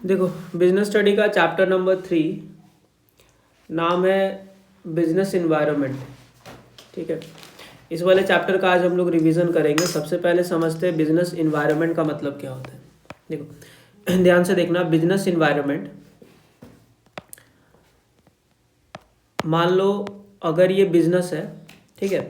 देखो, business study का chapter number 3 नाम है बिजनेस इन्वायरमेंट। ठीक है, इस वाले चैप्टर का आज हम लोग रिवीजन करेंगे। सबसे पहले समझते हैं बिजनेस इन्वायरमेंट का मतलब क्या होता है। देखो ध्यान से देखना, बिजनेस इन्वायरमेंट, मान लो अगर ये बिजनेस है, ठीक है,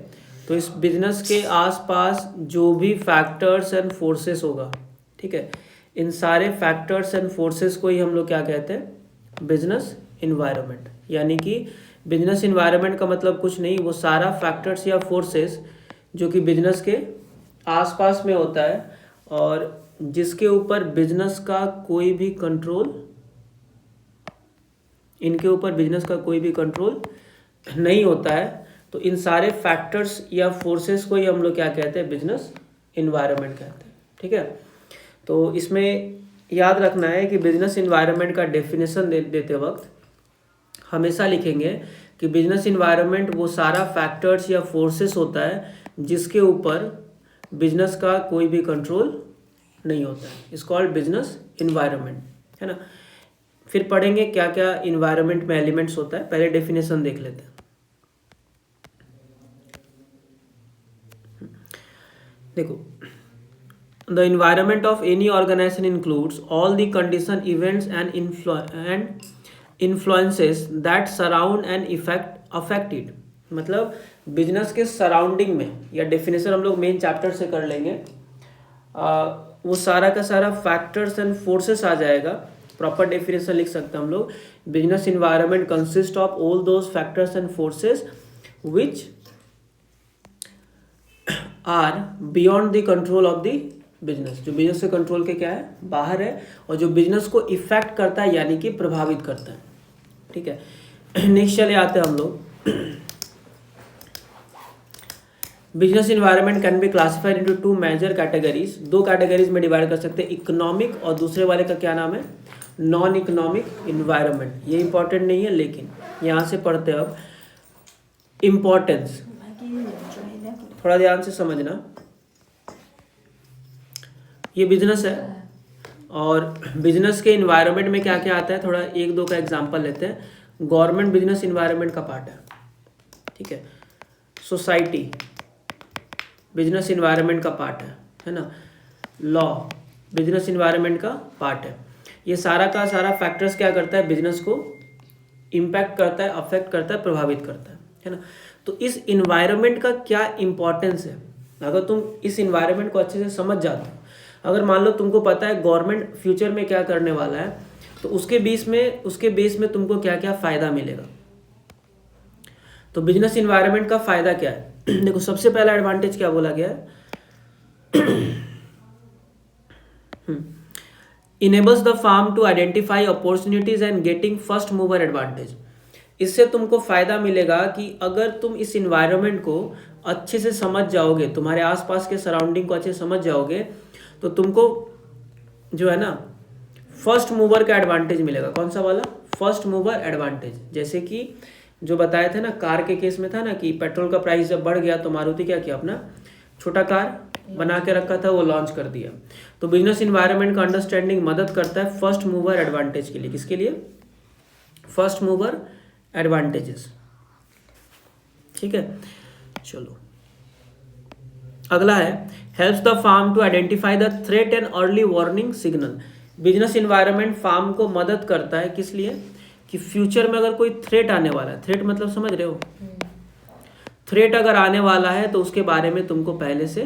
तो इस बिजनेस के आसपास जो भी फैक्टर्स एंड फोर्सेस होगा, ठीक है, इन सारे फैक्टर्स एंड फोर्सेस को ही हम लोग क्या कहते हैं, बिजनेस इन्वायरमेंट। यानी कि बिजनेस इन्वायरमेंट का मतलब कुछ नहीं, वो सारा फैक्टर्स या फोर्सेस जो कि बिजनेस के आसपास में होता है और जिसके ऊपर बिजनेस का कोई भी कंट्रोल, इनके ऊपर बिजनेस का कोई भी कंट्रोल नहीं होता है। तो इन सारे फैक्टर्स या फोर्सेस को ही हम लोग क्या कहते हैं, बिजनेस इन्वायरमेंट कहते हैं। ठीक है, तो इसमें याद रखना है कि बिजनेस इन्वायरमेंट का डेफिनेशन देते वक्त हमेशा लिखेंगे कि बिजनेस इन्वायरमेंट वो सारा फैक्टर्स या फोर्सेस होता है जिसके ऊपर बिजनेस का कोई भी कंट्रोल नहीं होता है। इट्स कॉल्ड बिजनेस इन्वायरमेंट, है ना। फिर पढ़ेंगे क्या क्या इन्वायरमेंट में एलिमेंट्स होता है, पहले डेफिनेशन देख लेते हैं। देखो, the environment of any organization includes all the condition, events and influences that surround and affect it। मतलब बिजनेस के सराउंडिंग में, या डेफिनेशन हम लोग मेन चैप्टर से कर लेंगे, वो सारा का सारा फैक्टर्स एंड फोर्सेस आ जाएगा। प्रॉपर डेफिनेशन लिख सकते हैं हम लोग, business environment consist of all those factors and forces which are beyond the control of the business. जो बिजनेस के कंट्रोल के क्या है, बाहर है, और जो बिजनेस को इफेक्ट करता है यानी कि प्रभावित करता है। ठीक है, नेक्स्ट चले आते हैं हम लोग। Business environment can be classified into 2 major categories. 2 categories में डिवाइड कर सकते हैं, इकोनॉमिक और दूसरे वाले का क्या नाम है, नॉन इकोनॉमिक इन्वायरमेंट। ये इंपॉर्टेंट नहीं है, लेकिन यहाँ से पढ़ते हैं अब इम्पोर्टेंस, थोड़ा ध्यान से समझना। ये बिजनेस है और बिजनेस के इन्वायरमेंट में क्या क्या आता है, थोड़ा 1-2 का एग्जांपल लेते हैं। गवर्नमेंट बिजनेस इन्वायरमेंट का पार्ट है, ठीक है। सोसाइटी बिजनेस इन्वायरमेंट का पार्ट है ना। लॉ बिजनेस इन्वायरमेंट का पार्ट है। ये सारा का सारा फैक्टर्स क्या करता है, बिजनेस को इम्पैक्ट करता है, अफेक्ट करता है, प्रभावित करता है ना। तो इस इन्वायरमेंट का क्या इंपॉर्टेंस है, अगर तुम इस इन्वायरमेंट को अच्छे से समझ जाते हो, अगर मान लो तुमको पता है गवर्नमेंट फ्यूचर में क्या करने वाला है, तो उसके बेस में तुमको क्या क्या फायदा मिलेगा। तो बिजनेस इन्वायरमेंट का फायदा क्या है, देखो सबसे पहला एडवांटेज क्या बोला गया है, enables the firm to identify opportunities and getting first mover advantage. इससे तुमको फायदा मिलेगा कि अगर तुम इस इन्वायरमेंट को अच्छे से समझ जाओगे, तुम्हारे आसपास के सराउंडिंग को अच्छे से समझ जाओगे, तो तुमको जो है ना फर्स्ट मूवर का एडवांटेज मिलेगा। कौन सा वाला, फर्स्ट मूवर एडवांटेज। जैसे कि जो बताए थे ना, कार के केस में था ना कि पेट्रोल का प्राइस जब बढ़ गया तो मारुति क्या किया, अपना छोटा कार बना के रखा था, वो लॉन्च कर दिया। तो बिजनेस इन्वायरमेंट का अंडरस्टैंडिंग मदद करता है फर्स्ट मूवर एडवांटेज के लिए। किसके लिए, फर्स्ट मूवर एडवांटेजेस। ठीक है, चलो अगला है, helps the firm to identify the threat and early warning signal. Business environment firm को मदद करता है, किस लिए, कि फ्यूचर में अगर कोई थ्रेट आने वाला है, थ्रेट मतलब समझ रहे हो, थ्रेट अगर आने वाला है तो उसके बारे में तुमको पहले से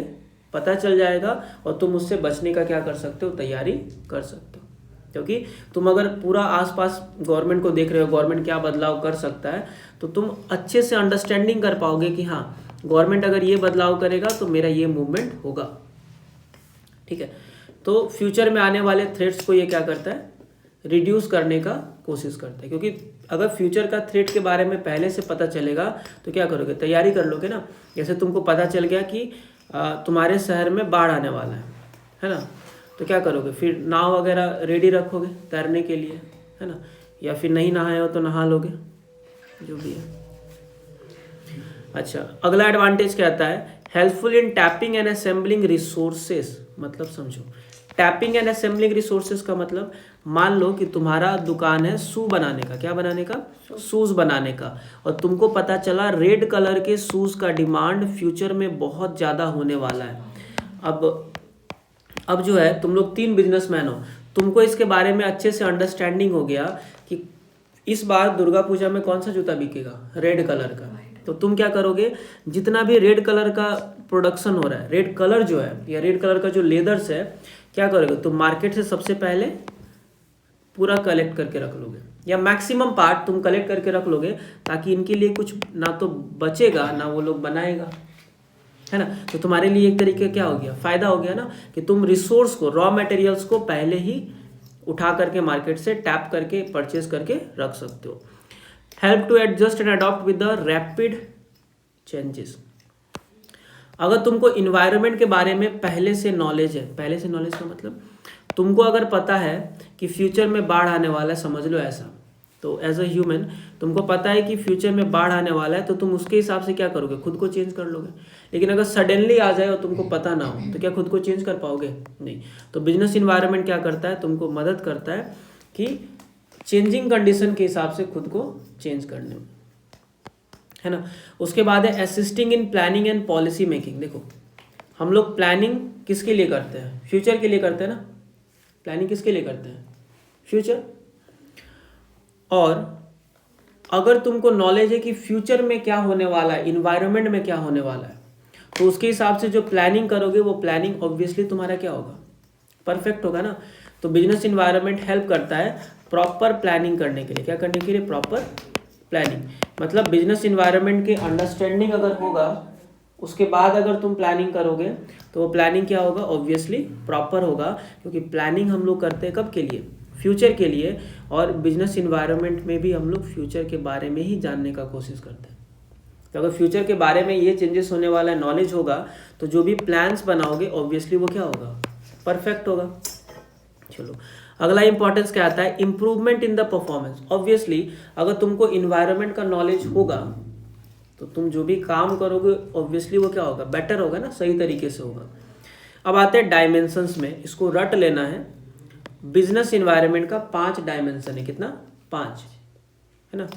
पता चल जाएगा और तुम उससे बचने का क्या कर सकते हो, तैयारी कर सकते हो। क्योंकि तुम अगर पूरा आसपास गवर्नमेंट को देख रहे हो, गवर्नमेंट क्या बदलाव कर सकता है, तो तुम अच्छे से अंडरस्टैंडिंग कर पाओगे कि हाँ गवर्नमेंट अगर ये बदलाव करेगा तो मेरा ये मूवमेंट होगा। ठीक है, तो फ्यूचर में आने वाले थ्रेट्स को ये क्या करता है, रिड्यूस करने का कोशिश करता है। क्योंकि अगर फ्यूचर का थ्रेट के बारे में पहले से पता चलेगा तो क्या करोगे, तैयारी कर लोगे ना। जैसे तुमको पता चल गया कि तुम्हारे शहर में बाढ़ आने वाला है ना, तो क्या करोगे, फिर नाव वगैरह रेडी रखोगे तैरने के लिए, है ना, या फिर नहीं नहाए हो तो नहा लोगे, जो भी है। अच्छा, अगला एडवांटेज क्या आता है, helpful in tapping and assembling resources. मतलब समझो, टैपिंग एंड असेंबलिंग रिसोर्सेज का मतलब, मान लो कि तुम्हारा दुकान है शू बनाने का, क्या बनाने का, शूज़ बनाने का, और तुमको पता चला रेड कलर के शूज़ का डिमांड फ्यूचर में बहुत ज़्यादा होने वाला है। अब जो है तुम लोग 3 बिजनेसमैन हो, तुमको इसके बारे में अच्छे से अंडरस्टैंडिंग हो गया कि इस बार दुर्गा पूजा में कौन सा जूता बिकेगा, रेड कलर का। तो तुम क्या करोगे, जितना भी रेड कलर का प्रोडक्शन हो रहा है, रेड कलर जो है या रेड कलर का जो लेदर्स है, क्या करोगे तुम, मार्केट से सबसे पहले पूरा कलेक्ट करके रख लोगे, या मैक्सिमम पार्ट तुम कलेक्ट करके रख लोगे, ताकि इनके लिए कुछ ना तो बचेगा ना वो लोग बनाएगा, है ना। तो तुम्हारे लिए एक तरीके क्या हो गया, फायदा हो गया ना, कि तुम रिसोर्स को, रॉ मटेरियल्स को पहले ही उठा करके मार्केट से टैप करके परचेज करके रख सकते हो। Help to adjust and adopt with the rapid changes. अगर तुमको इन्वायरमेंट के बारे में पहले से नॉलेज है, पहले से नॉलेज का मतलब तुमको अगर पता है कि फ्यूचर में बाढ़ आने वाला है, समझ लो ऐसा, तो एज अ ह्यूमन तुमको पता है कि फ्यूचर में बाढ़ आने वाला है, तो तुम उसके हिसाब से क्या करोगे, खुद को चेंज कर लोगे। लेकिन अगर सडनली आ जाए और तुमको पता ना हो, तो क्या खुद को चेंज कर पाओगे, नहीं। तो बिजनेस इन्वायरमेंट क्या करता है, तुमको मदद करता है कि चेंजिंग कंडीशन के हिसाब से खुद को चेंज करने में, है ना। उसके बाद है assisting in planning and policy making. देखो हम लोग प्लानिंग किसके लिए करते हैं, फ्यूचर के लिए करते हैं ना। प्लानिंग किसके लिए करते हैं, फ्यूचर। और अगर तुमको नॉलेज है कि फ्यूचर में क्या होने वाला है, इन्वायरमेंट में क्या होने वाला है, तो उसके हिसाब से जो प्लानिंग करोगे वो प्लानिंग ऑब्वियसली तुम्हारा क्या होगा, परफेक्ट होगा ना। तो बिजनेस इन्वायरमेंट हेल्प करता है प्रॉपर प्लानिंग करने के लिए, क्या करने के लिए, प्रॉपर प्लानिंग। मतलब बिजनेस इन्वायरमेंट के अंडरस्टैंडिंग अगर होगा, उसके बाद अगर तुम प्लानिंग करोगे, तो वो प्लानिंग क्या होगा, ऑब्वियसली प्रॉपर होगा, क्योंकि प्लानिंग हम लोग करते हैं कब के लिए, फ्यूचर के लिए। और बिजनेस इन्वायरमेंट में भी हम लोग फ्यूचर के बारे में ही जानने का कोशिश करते हैं। तो अगर फ्यूचर के बारे में ये चेंजेस होने वाला है, नॉलेज होगा, तो जो भी प्लान्स बनाओगे ऑब्वियसली वो क्या होगा, परफेक्ट होगा। चलो अगला इंपॉर्टेंस क्या आता है, improvement in the performance. Obviously अगर तुमको इन्वायरमेंट का नॉलेज होगा, तो तुम जो भी काम करोगे ऑब्वियसली वो क्या होगा, बेटर होगा ना, सही तरीके से होगा। अब आते हैं डायमेंशंस में, इसको रट लेना है। बिजनेस इन्वायरमेंट का 5 डायमेंशन है, कितना, 5, है ना।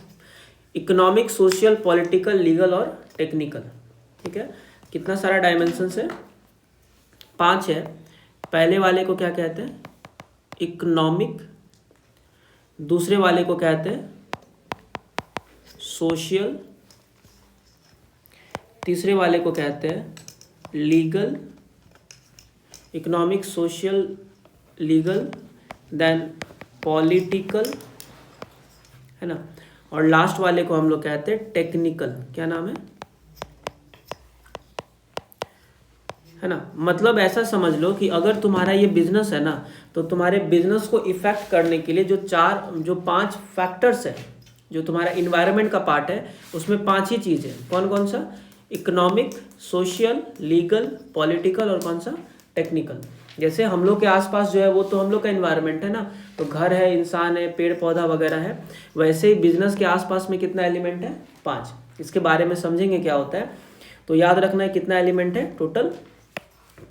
इकोनॉमिक, सोशल, पॉलिटिकल, लीगल और टेक्निकल, ठीक है। कितना सारा डायमेंशंस है, 5 है। पहले वाले को क्या कहते हैं, इकोनॉमिक। दूसरे वाले को कहते हैं सोशल। तीसरे वाले को कहते हैं legal. Economic, social, legal, then political, है ना। और लास्ट वाले को हम लोग कहते हैं टेक्निकल। क्या नाम है ना। मतलब ऐसा समझ लो कि अगर तुम्हारा ये बिजनेस है ना, तो तुम्हारे बिजनेस को इफेक्ट करने के लिए जो 5 फैक्टर्स है, जो तुम्हारा इन्वायरमेंट का पार्ट है, उसमें 5 ही चीज़ है। कौन कौन सा, इकोनॉमिक, सोशल, लीगल, पॉलिटिकल और कौन सा, टेक्निकल। जैसे हम लोग के आसपास जो है वो तो हम लोग का इन्वायरमेंट है ना, तो घर है, इंसान है, पेड़ पौधा वगैरह है। वैसे ही बिजनेस के आसपास में कितना एलिमेंट है, 5। इसके बारे में समझेंगे क्या होता है। तो याद रखना है कितना एलिमेंट है, टोटल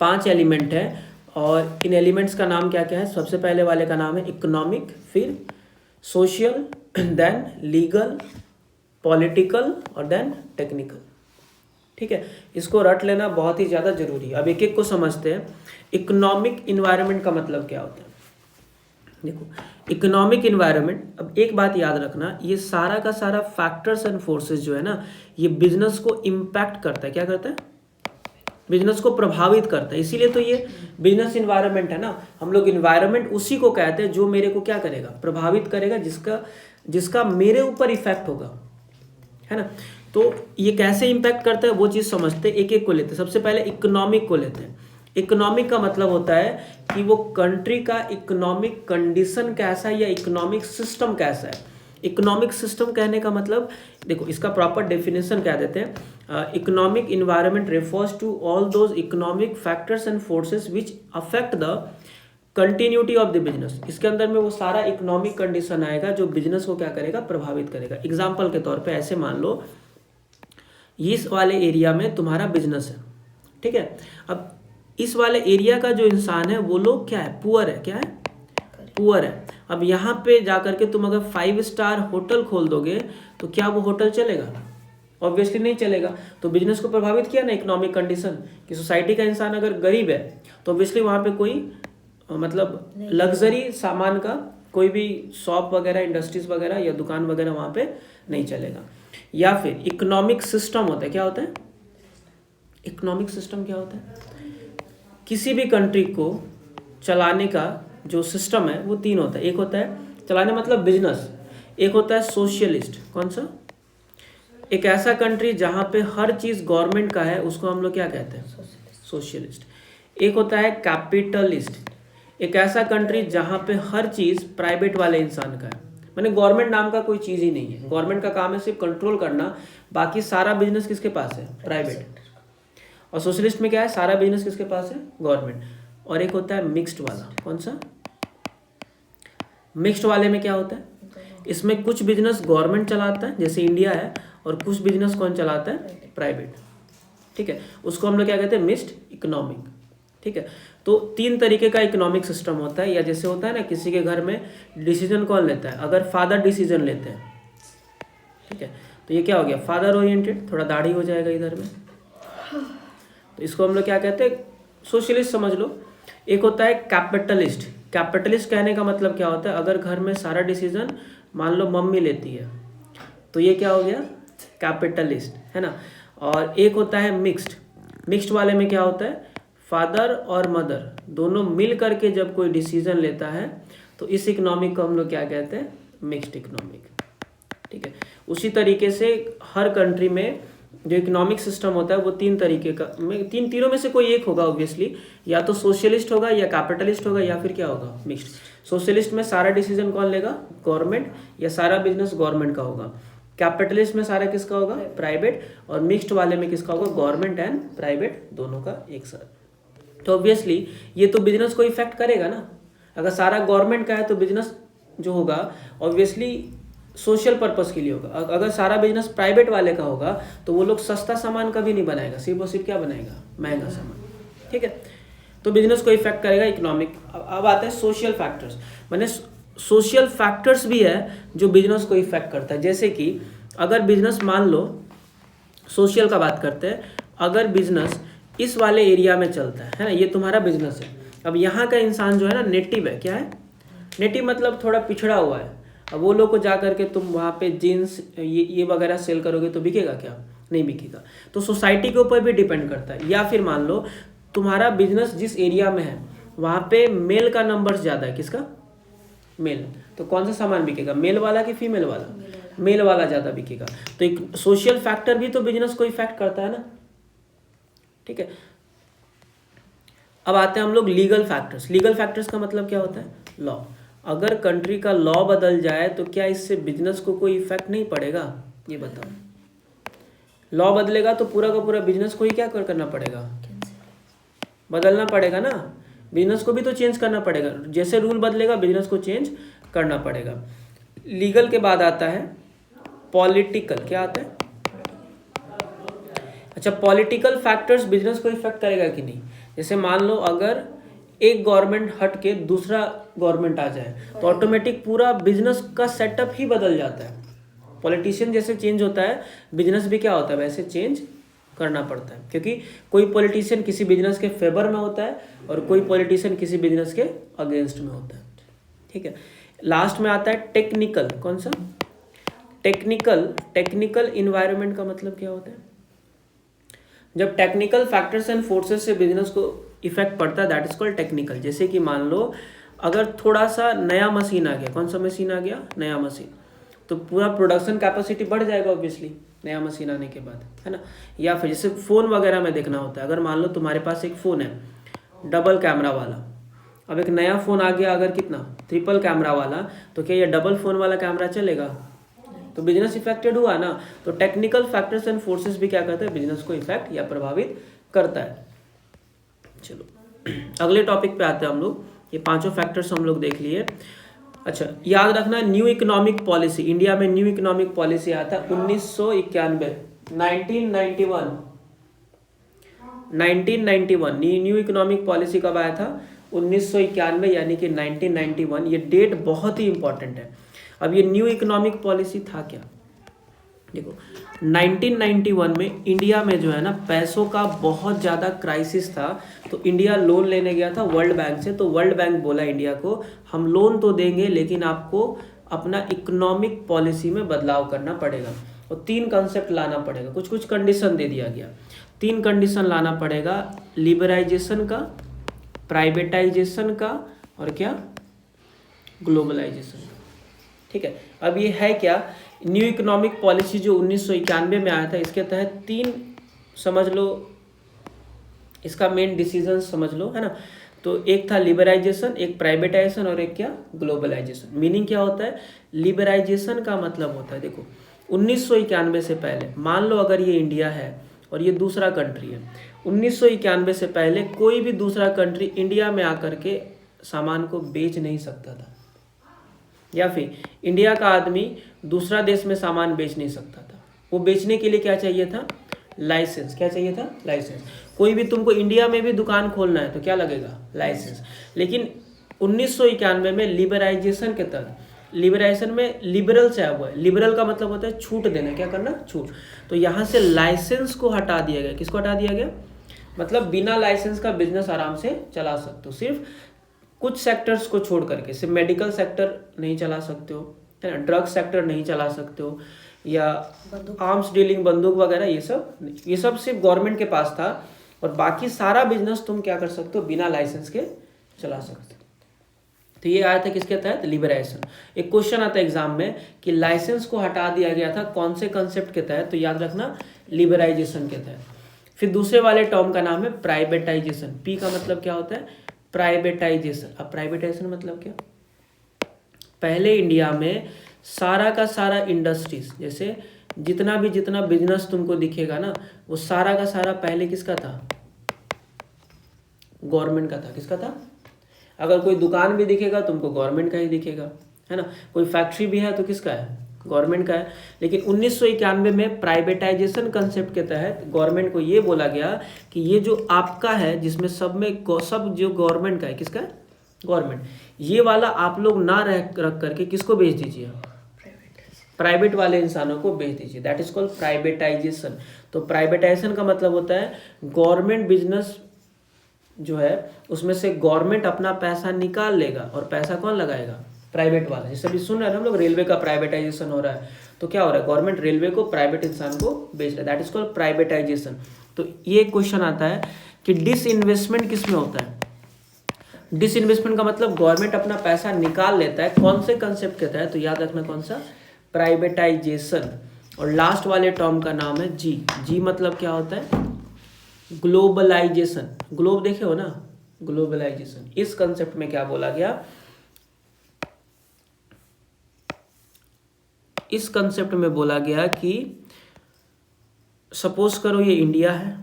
5 एलिमेंट है। और इन एलिमेंट्स का नाम क्या क्या है, सबसे पहले वाले का नाम है इकोनॉमिक, फिर सोशल, देन लीगल, पॉलिटिकल और देन टेक्निकल, ठीक है। इसको रट लेना बहुत ही ज़्यादा जरूरी है। अब एक एक को समझते हैं। इकोनॉमिक इन्वायरमेंट का मतलब क्या होता है। देखो इकोनॉमिक इन्वायरमेंट, अब एक बात याद रखना, ये सारा का सारा फैक्टर्स एंड फोर्सेस जो है ना, ये बिजनेस को इम्पैक्ट करता है। क्या करता है, बिजनेस को प्रभावित करता है। इसीलिए तो ये बिजनेस इन्वायरमेंट है ना। हम लोग इन्वायरमेंट उसी को कहते हैं जो मेरे को क्या करेगा, प्रभावित करेगा, जिसका मेरे ऊपर इफेक्ट होगा, है ना। तो ये कैसे इम्पैक्ट करता है वो चीज़ समझते हैं, एक एक को लेते हैं। सबसे पहले इकोनॉमिक को लेते हैं। इकोनॉमिक का मतलब होता है कि वो कंट्री का इकोनॉमिक कंडीशन कैसा है या इकोनॉमिक सिस्टम कैसा है। इकोनॉमिक सिस्टम कहने का मतलब, देखो इसका प्रॉपर डेफिनेशन क्या देते हैं, economic environment refers to all those economic factors and forces which affect the continuity of the business. इसके अंदर में वो सारा इकोनॉमिक कंडीशन आएगा जो बिजनेस को क्या करेगा, प्रभावित करेगा। एग्जाम्पल के तौर पे ऐसे मान लो, इस वाले एरिया में तुम्हारा बिजनेस है, ठीक है। अब इस वाले एरिया का जो इंसान है वो लोग क्या है, पुअर है, क्या है, पुअर है। अब यहाँ पे जाकर के तुम अगर 5 स्टार होटल खोल दोगे तो क्या वो होटल चलेगा? ऑब्वियसली नहीं चलेगा। तो बिजनेस को प्रभावित किया ना इकोनॉमिक कंडीशन, कि सोसाइटी का इंसान अगर गरीब है तो ऑब्वियसली वहाँ पे कोई मतलब लग्जरी सामान का कोई भी शॉप वगैरह, इंडस्ट्रीज वगैरह या दुकान वगैरह वहाँ पे नहीं चलेगा। या फिर इकोनॉमिक सिस्टम होता है, क्या होता है इकोनॉमिक सिस्टम? क्या होता है? किसी भी कंट्री को चलाने का जो सिस्टम है वो 3 होता है। एक होता है चलाने मतलब बिजनेस, एक होता है सोशलिस्ट। कौन सा? एक ऐसा कंट्री जहाँ पे हर चीज़ गवर्नमेंट का है उसको हम लोग क्या कहते हैं, सोशलिस्ट। एक होता है कैपिटलिस्ट, एक ऐसा कंट्री जहाँ पे हर चीज़ प्राइवेट वाले इंसान का है, मैंने गवर्नमेंट नाम का कोई चीज़ ही नहीं है। गवर्नमेंट का काम है सिर्फ कंट्रोल करना, बाकी सारा बिजनेस किसके पास है, प्राइवेट। और सोशलिस्ट में क्या है, सारा बिजनेस किसके पास है, गवर्नमेंट। और एक होता है मिक्स्ड वाला। कौन सा? मिक्स्ड वाले में क्या होता है, इसमें कुछ बिजनेस गवर्नमेंट चलाता है जैसे इंडिया है, और कुछ बिजनेस कौन चलाता है, प्राइवेट। ठीक है, उसको हम लोग क्या कहते हैं, मिक्स्ड इकोनॉमिक। ठीक है, तो 3 तरीके का इकोनॉमिक सिस्टम होता है। या जैसे होता है ना, किसी के घर में डिसीजन कौन लेता है, अगर फादर डिसीजन लेते हैं, ठीक है, तो ये क्या हो गया, फादर ओरिएंटेड। थोड़ा दाढ़ी हो जाएगा इधर में, तो इसको हम लोग क्या कहते हैं, सोशलिस्ट समझ लो। एक होता है कैपिटलिस्ट। कैपिटलिस्ट कहने का मतलब क्या होता है, अगर घर में सारा डिसीजन मान लो मम्मी लेती है तो ये क्या हो गया, कैपिटलिस्ट, है ना। और एक होता है मिक्स्ड। मिक्स्ड वाले में क्या होता है, फादर और मदर दोनों मिल करके जब कोई डिसीजन लेता है तो इस इकोनॉमिक को हम लोग क्या कहते हैं, मिक्स्ड इकोनॉमिक। ठीक है, उसी तरीके से हर कंट्री में जो इकोनॉमिक सिस्टम होता है वो 3 तरीके का, तीनों में से कोई एक होगा ऑब्वियसली, या तो सोशलिस्ट होगा या कैपिटलिस्ट होगा या फिर क्या होगा, मिक्स्ड। सोशलिस्ट में सारा डिसीजन कौन लेगा, गवर्नमेंट, या सारा बिजनेस गवर्नमेंट का होगा। कैपिटलिस्ट में सारा किसका होगा, प्राइवेट। और मिक्स्ड वाले में किसका होगा, गवर्नमेंट एंड प्राइवेट दोनों का एक साथ। तो ऑब्वियसली ये तो बिजनेस को इफेक्ट करेगा ना। अगर सारा गवर्नमेंट का है तो बिजनेस जो होगा ऑब्वियसली सोशल पर्पस के लिए होगा। अगर सारा बिजनेस प्राइवेट वाले का होगा तो वो लोग सस्ता सामान कभी नहीं बनाएगा, सिर्फ और सिर्फ क्या बनाएगा, महंगा सामान। ठीक है, तो बिजनेस को इफेक्ट करेगा इकोनॉमिक। अब आते हैं सोशल फैक्टर्स। मैंने सोशल फैक्टर्स भी है जो बिजनेस को इफेक्ट करता है। जैसे कि अगर बिजनेस, मान लो सोशल का बात करते हैं, अगर बिजनेस इस वाले एरिया में चलता है ना, ये तुम्हारा बिजनेस है। अब यहाँ का इंसान जो है ना, नेटिव है, क्या है, नेटिव मतलब थोड़ा पिछड़ा हुआ है। अब वो लोग को जा करके तुम वहाँ पे जीन्स ये वगैरह सेल करोगे तो बिकेगा क्या, नहीं बिकेगा। तो सोसाइटी के ऊपर भी डिपेंड करता है। या फिर मान लो तुम्हारा बिजनेस जिस एरिया में है वहाँ पे मेल का नंबर ज़्यादा है, किसका, मेल, तो कौन सा सामान बिकेगा, मेल वाला कि फीमेल वाला, मेल वाला ज़्यादा बिकेगा। तो एक सोशल फैक्टर भी तो बिजनेस को इफेक्ट करता है ना। ठीक है, अब आते हैं हम लोग लीगल फैक्टर्स। लीगल फैक्टर्स का मतलब क्या होता है, लॉ। अगर कंट्री का लॉ बदल जाए तो क्या इससे बिजनेस को कोई इफेक्ट नहीं पड़ेगा, ये बताओ। लॉ बदलेगा तो पूरा का पूरा बिजनेस को ही क्या करना पड़ेगा, बदलना पड़ेगा ना। बिजनेस को भी तो चेंज करना पड़ेगा, जैसे रूल बदलेगा बिजनेस को चेंज करना पड़ेगा। लीगल के बाद आता है पॉलिटिकल। क्या आता है, अच्छा, पॉलिटिकल फैक्टर्स बिजनेस को इफेक्ट करेगा कि नहीं। जैसे मान लो अगर एक गवर्नमेंट हट के दूसरा गवर्नमेंट आ जाए तो ऑटोमेटिक पूरा बिजनेस का सेटअप ही बदल जाता है। पॉलिटिशियन जैसे चेंज होता है, बिजनेस भी क्या होता है, वैसे चेंज करना पड़ता है। क्योंकि कोई पॉलिटिशियन किसी बिजनेस के फेवर में होता है और कोई पॉलिटिशियन किसी बिजनेस के अगेंस्ट में होता है। ठीक है, लास्ट में आता है टेक्निकल। कौन सा, टेक्निकल इन्वायरमेंट का मतलब क्या होता है, जब टेक्निकल फैक्टर्स एंड फोर्सेस से बिजनेस को इफेक्ट पड़ता है, दैट इज कॉल्ड टेक्निकल। जैसे कि मान लो अगर थोड़ा सा नया मशीन आ गया, कौन सा मशीन आ गया, नया मशीन, तो पूरा प्रोडक्शन कैपेसिटी बढ़ जाएगा ऑब्वियसली नया मशीन आने के बाद, है ना। या फिर जैसे फ़ोन वगैरह में देखना होता है, अगर मान लो तुम्हारे पास एक फ़ोन है डबल कैमरा वाला, अब एक नया फ़ोन आ गया अगर कितना, ट्रिपल कैमरा वाला, तो क्या ये डबल फ़ोन वाला कैमरा चलेगा, तो बिजनेस इफेक्टेड हुआ ना। तो टेक्निकल फैक्टर्स एंड फोर्सेस भी क्या करते हैं, बिजनेस को इफेक्ट या प्रभावित करता है। चलो अगले टॉपिक पे आते हैं हम लोग। ये 5 फैक्टर्स हम लोग देख लिए। अच्छा, याद रखना न्यू इकोनॉमिक पॉलिसी, इंडिया में न्यू इकोनॉमिक पॉलिसी आया था 1991, 1991 न्यू इकोनॉमिक पॉलिसी कब आया था? 1991, यानी कि 1991। ये डेट बहुत ही इंपॉर्टेंट है। अब ये न्यू इकोनॉमिक पॉलिसी था क्या? देखो 1991 में इंडिया में जो है ना पैसों का बहुत ज़्यादा क्राइसिस था, तो इंडिया लोन लेने गया था वर्ल्ड बैंक से। तो वर्ल्ड बैंक बोला इंडिया को, हम लोन तो देंगे लेकिन आपको अपना इकोनॉमिक पॉलिसी में बदलाव करना पड़ेगा और 3 कंसेप्ट लाना पड़ेगा। कुछ कुछ कंडीशन दे दिया गया। 3 कंडीशन लाना पड़ेगा, लिबराइजेशन का, प्राइवेटाइजेशन का और क्या, ग्लोबलाइजेशन। ठीक है, अब ये है क्या, न्यू इकोनॉमिक पॉलिसी जो 1991 में आया था, इसके तहत 3 समझ लो, इसका मेन डिसीजन समझ लो, है ना। तो एक था लिबराइजेशन, एक प्राइवेटाइजेशन और एक क्या, ग्लोबलाइजेशन। मीनिंग क्या होता है? लिबराइजेशन का मतलब होता है, देखो 1991 से पहले, मान लो अगर ये इंडिया है और ये दूसरा कंट्री है, 1991 से पहले कोई भी दूसरा कंट्री इंडिया में आकर के सामान को बेच नहीं सकता था, या फिर इंडिया का आदमी दूसरा देश में सामान बेच नहीं सकता था। वो बेचने के लिए क्या चाहिए था? लाइसेंस। क्या चाहिए था? लाइसेंस। कोई भी तुमको इंडिया में भी दुकान खोलना है तो क्या लगेगा? लाइसेंस। लेकिन 1991 में लिबराइजेशन के तहत, लिबराइजेशन में लिबरल से आया हुआ है, लिबरल का मतलब होता है छूट देना। क्या करना? छूट। तो यहाँ से लाइसेंस को हटा दिया गया। किसको हटा दिया गया? मतलब बिना लाइसेंस का बिजनेस आराम से चला सकते हो, सिर्फ कुछ सेक्टर्स को छोड़ करके। सिर्फ मेडिकल सेक्टर नहीं चला सकते हो, है ना, ड्रग सेक्टर नहीं चला सकते हो, या आर्म्स डीलिंग, बंदूक वगैरह, ये सब सिर्फ गवर्नमेंट के पास था। और बाकी सारा बिजनेस तुम क्या कर सकते हो? बिना लाइसेंस के चला सकते हो। तो ये आया था किसके तहत? लिबराइजेशन। एक क्वेश्चन आता है एग्जाम में कि लाइसेंस को हटा दिया गया था कौन से कंसेप्ट के तहत? तो याद रखना, लिबराइजेशन के तहत। फिर दूसरे वाले टर्म का नाम है प्राइवेटाइजेशन। पी का मतलब क्या होता है? प्राइवेटाइजेशन। अब प्राइवेटाइजेशन मतलब क्या? पहले इंडिया में सारा का सारा इंडस्ट्रीज, जैसे जितना बिजनेस तुमको दिखेगा ना, वो सारा का सारा पहले किसका था? गवर्नमेंट का था। किसका था? अगर कोई दुकान भी दिखेगा तुमको गवर्नमेंट का ही दिखेगा, है ना। कोई फैक्ट्री भी है तो किसका है? गवर्नमेंट का है। लेकिन 1991 में प्राइवेटाइजेशन कंसेप्ट के तहत गवर्नमेंट को ये बोला गया कि ये जो आपका है, जिसमें सब जो गवर्नमेंट का है, किसका है? गवर्नमेंट। ये वाला आप लोग ना रख करके किसको बेच दीजिए? प्राइवेट वाले इंसानों को बेच दीजिए। That is called privatisation. तो प्राइवेटाइजेशन का मतलब होता है गवर्नमेंट बिजनेस जो है उसमें से गवर्नमेंट अपना पैसा निकाल लेगा और पैसा कौन लगाएगा? प्राइवेट वाला। जैसे अभी सुन रहे हैं हम लोग, रेलवे का प्राइवेटाइजेशन हो रहा है, तो क्या हो रहा है? गवर्नमेंट रेलवे को प्राइवेट इंसान को बेच रहा है। That is called privatisation. तो ये क्वेश्चन आता है कि डिसइन्वेस्टमेंट किसमें होता है? डिसइन्वेस्टमेंट का मतलब गवर्नमेंट अपना पैसा निकाल लेता है, कौन से कंसेप्ट के तहत? तो याद रखना कौन सा? प्राइवेटाइजेशन। और लास्ट वाले टर्म का नाम है जी। जी मतलब क्या होता है? ग्लोबलाइजेशन। ग्लोब देखे हो ना, ग्लोबलाइजेशन। इस कंसेप्ट में क्या बोला गया? इस कंसेप्ट में बोला गया कि सपोज करो ये इंडिया है,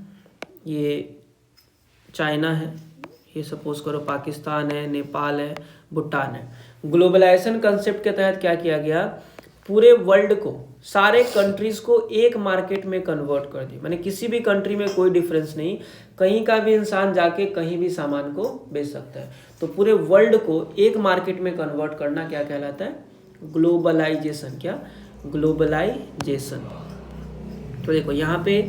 ये चाइना है, ये सपोज करो पाकिस्तान है, नेपाल है, भूटान है। ग्लोबलाइजेशन कंसेप्ट के तहत क्या किया गया? पूरे वर्ल्ड को, सारे कंट्रीज को एक मार्केट में कन्वर्ट कर दिया। माने किसी भी कंट्री में कोई डिफरेंस नहीं, कहीं का भी इंसान जाके कहीं भी सामान को बेच सकता है। तो पूरे वर्ल्ड को एक मार्केट में कन्वर्ट करना क्या कहलाता है? ग्लोबलाइजेशन। क्या? ग्लोबलाइजेशन। तो देखो यहाँ पे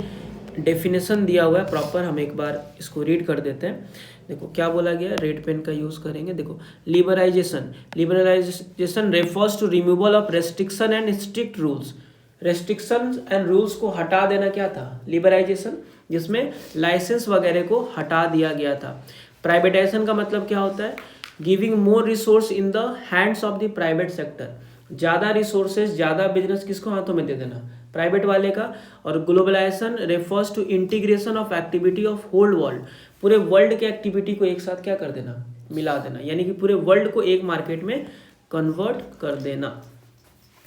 डेफिनेशन दिया हुआ है प्रॉपर, हम एक बार इसको रीड कर देते हैं। देखो क्या बोला गया, रेड पेन का यूज करेंगे। देखो liberalisation refers to removal of restriction and strict rules. Restriction and rules को हटा देना क्या था? लिबराइजेशन, जिसमें लाइसेंस वगैरह को हटा दिया गया था। प्राइवेटाइजेशन का मतलब क्या होता है? Giving more resource in the hands of the private sector. ज़्यादा रिसोर्सेज, ज़्यादा बिजनेस किसको हाथों में दे देना? प्राइवेट वाले का। और globalisation refers to integration of activity of whole world. पूरे वर्ल्ड के एक्टिविटी को एक साथ क्या कर देना? मिला देना, यानी कि पूरे वर्ल्ड को एक मार्केट में कन्वर्ट कर देना।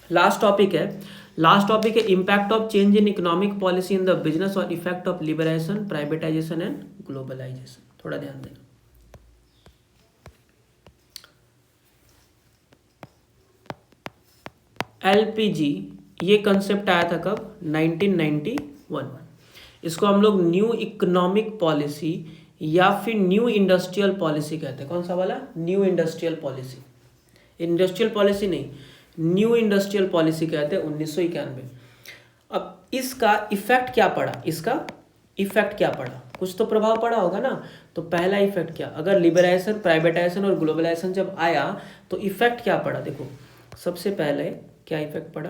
लास्ट टॉपिक है impact of change in economic policy in the business और effect of liberalisation, privatisation and globalisation. थोड़ा ध्यान देना। एलपीजी, ये कंसेप्ट आया था कब? 1991। इसको हम लोग न्यू इकोनॉमिक पॉलिसी या फिर न्यू इंडस्ट्रियल पॉलिसी कहते हैं। कौन सा वाला? New industrial policy. Industrial policy नहीं, न्यू इंडस्ट्रियल पॉलिसी कहते हैं 1991। अब इसका इफेक्ट क्या पड़ा? इसका इफेक्ट क्या पड़ा? कुछ तो प्रभाव पड़ा होगा ना। तो पहला इफेक्ट क्या, अगर लिबरलाइजेशन, प्राइवेटाइजेशन और ग्लोबलाइजेशन जब आया तो इफेक्ट क्या पड़ा? देखो सबसे पहले क्या इफेक्ट पड़ा?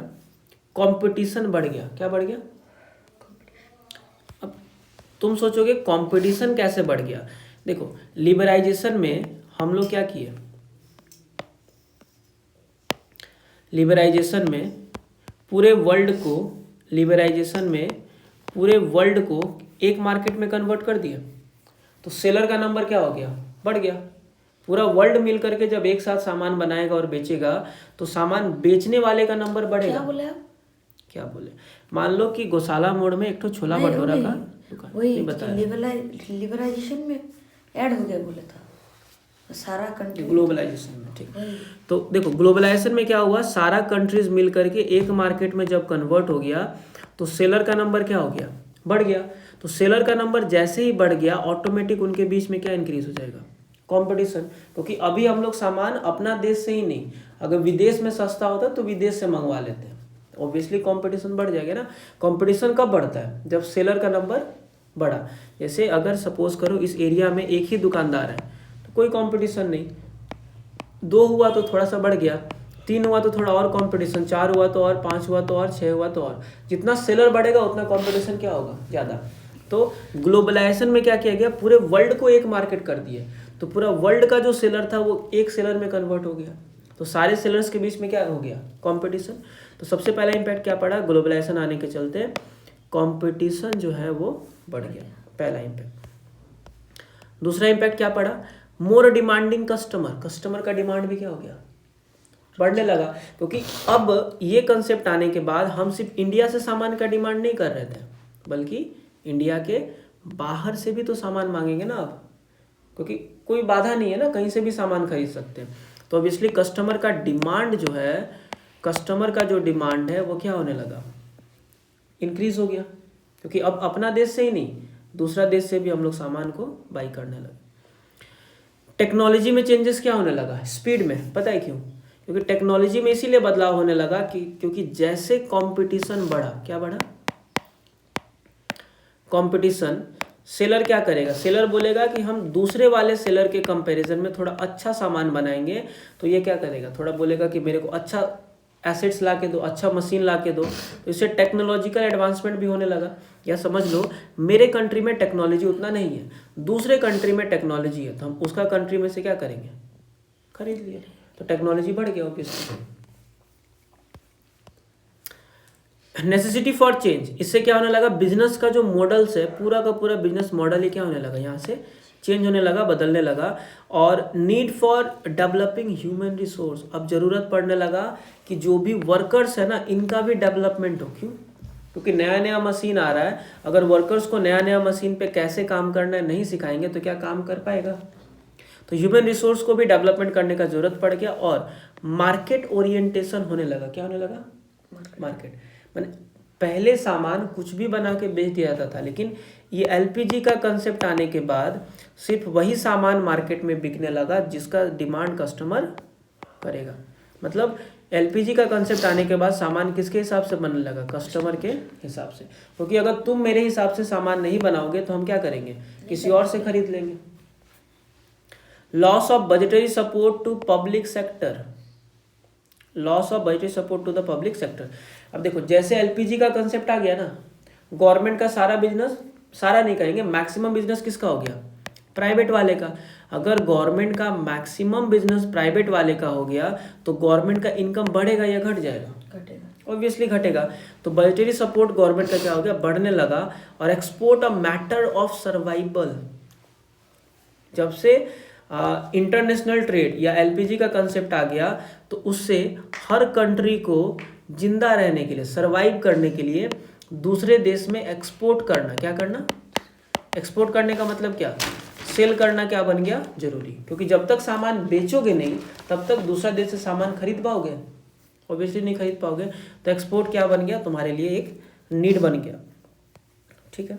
कंपटीशन बढ़ गया। क्या बढ़ गया? अब तुम सोचोगे कंपटीशन कैसे बढ़ गया? देखो लिबरलाइजेशन में हम लोग क्या किए, लिबरलाइजेशन में पूरे वर्ल्ड को, लिबरलाइजेशन में पूरे वर्ल्ड को एक मार्केट में कन्वर्ट कर दिया। तो सेलर का नंबर क्या हो गया? बढ़ गया। पूरा वर्ल्ड मिल करके जब एक साथ सामान बनाएगा और बेचेगा तो सामान बेचने वाले का नंबर बढ़ेगा। क्या बोले आप? क्या बोले? मान लो कि गौशाला मोड़ में एक तो छोला भटूरा का दुकान, वही बताया लिबरलाइजेशन में ऐड हो गया बोला था सारा कंट्री, ग्लोबलाइजेशन में। ठीक, तो देखो ग्लोबलाइजेशन में क्या हुआ, सारा कंट्रीज मिल करके एक मार्केट में जब कन्वर्ट हो गया तो सेलर का नंबर क्या हो गया? बढ़ गया। तो सेलर का नंबर जैसे ही बढ़ गया ऑटोमेटिक उनके बीच में क्या इंक्रीज हो जाएगा? कंपटीशन। क्योंकि अभी हम लोग सामान अपना देश से ही नहीं, अगर विदेश में सस्ता होता तो विदेश से मंगवा लेते हैं, ऑब्वियसली कंपटीशन बढ़ जाएगा ना। कंपटीशन कब बढ़ता है? जब सेलर का नंबर बढ़ा। जैसे अगर सपोज करो इस एरिया में एक ही दुकानदार है तो कोई कंपटीशन नहीं, 2 हुआ तो थोड़ा सा बढ़ गया, 3 हुआ तो थोड़ा और कंपटीशन, 4 हुआ तो और, 5 हुआ तो और, 6 हुआ तो और। जितना सेलर बढ़ेगा उतना कंपटीशन क्या होगा? ज़्यादा। तो ग्लोबलाइजेशन में क्या किया गया? पूरे वर्ल्ड को एक मार्केट कर दिए, तो पूरा वर्ल्ड का जो सेलर था वो एक सेलर में कन्वर्ट हो गया। तो सारे सेलर्स के बीच में क्या हो गया? कंपटीशन। तो सबसे पहला इम्पैक्ट क्या पड़ा? ग्लोबलाइजेशन आने के चलते कंपटीशन जो है वो बढ़ गया, पहला इम्पैक्ट। दूसरा इम्पैक्ट क्या पड़ा? More demanding customer. कस्टमर का डिमांड भी क्या हो गया? बढ़ने लगा। क्योंकि अब ये कंसेप्ट आने के बाद हम सिर्फ इंडिया से सामान का डिमांड नहीं कर रहे थे, बल्कि इंडिया के बाहर से भी तो सामान मांगेंगे ना अब, क्योंकि कोई बाधा नहीं है ना, कहीं से भी सामान खरीद सकते हैं। तो अब इसलिए कस्टमर का डिमांड जो है, कस्टमर का जो डिमांड है वो क्या होने लगा? इंक्रीज हो गया। क्योंकि अब अपना देश से ही नहीं, दूसरा देश से भी हम लोग सामान को बाई करने लगे। टेक्नोलॉजी में चेंजेस क्या होने लगा? स्पीड में। पता है क्यों? क्योंकि टेक्नोलॉजी में इसीलिए बदलाव होने लगा कि क्योंकि जैसे कंपटीशन बढ़ा, क्या बढ़ा? कंपटीशन। सेलर क्या करेगा? सेलर बोलेगा कि हम दूसरे वाले सेलर के कंपैरिजन में थोड़ा अच्छा सामान बनाएंगे, तो ये क्या करेगा? थोड़ा बोलेगा कि मेरे को अच्छा एसेट्स ला के दो, अच्छा मशीन ला के दो। तो इससे टेक्नोलॉजिकल एडवांसमेंट भी होने लगा। या समझ लो मेरे कंट्री में टेक्नोलॉजी उतना नहीं है, दूसरे कंट्री में टेक्नोलॉजी है, तो हम उसका कंट्री में से क्या करेंगे? खरीद लिए। तो टेक्नोलॉजी बढ़ गया ऑब्वियसली। Necessity for change. इससे क्या होने लगा? बिजनेस का जो मॉडल्स है, पूरा का पूरा बिजनेस मॉडल ही क्या होने लगा? यहाँ से चेंज होने लगा, बदलने लगा। और need for developing human resource. अब जरूरत पड़ने लगा कि जो भी वर्कर्स है ना, इनका भी डेवलपमेंट हो। क्यों? क्योंकि नया नया मशीन आ रहा है, अगर वर्कर्स को नया नया मशीन पे कैसे काम करना है नहीं सिखाएंगे तो क्या काम कर पाएगा? तो ह्यूमन रिसोर्स को भी डेवलपमेंट करने का जरूरत पड़ गया। और मार्केट ओरिएंटेशन होने लगा। क्या होने लगा? मार्केट। मैंने पहले सामान कुछ भी बना के बेच दिया जाता था, लेकिन ये एलपीजी का कंसेप्ट आने के बाद सिर्फ वही सामान मार्केट में बिकने लगा जिसका डिमांड कस्टमर करेगा। मतलब एलपीजी का कंसेप्ट आने के बाद सामान किसके हिसाब से बनने लगा? कस्टमर के हिसाब से। क्योंकि अगर तुम मेरे हिसाब से सामान नहीं बनाओगे तो हम क्या करेंगे? किसी और से खरीद लेंगे। Loss of budgetary support to public sector. Loss of budgetary support to the public sector. अब देखो जैसे एलपीजी का कंसेप्ट आ गया ना, गवर्नमेंट का सारा बिजनेस, सारा नहीं कहेंगे, मैक्सिमम बिजनेस किसका हो गया? प्राइवेट वाले का। अगर गवर्नमेंट का मैक्सिमम बिजनेस प्राइवेट वाले का हो गया तो गवर्नमेंट का इनकम बढ़ेगा या घट जाएगा? घटेगा। ऑब्वियसली घटेगा। तो बजटरी सपोर्ट गवर्नमेंट का क्या हो गया? बढ़ने लगा। और export a matter of survival. जब से इंटरनेशनल ट्रेड या एलपीजी का कंसेप्ट आ गया तो उससे हर कंट्री को जिंदा रहने के लिए, सरवाइव करने के लिए दूसरे देश में एक्सपोर्ट करना, क्या करना? एक्सपोर्ट करने का मतलब क्या? सेल करना क्या बन गया? जरूरी। क्योंकि जब तक सामान बेचोगे नहीं तब तक दूसरा देश से सामान खरीद पाओगे? ऑब्वियसली नहीं खरीद पाओगे। तो एक्सपोर्ट क्या बन गया? तुम्हारे लिए एक नीड बन गया। ठीक है।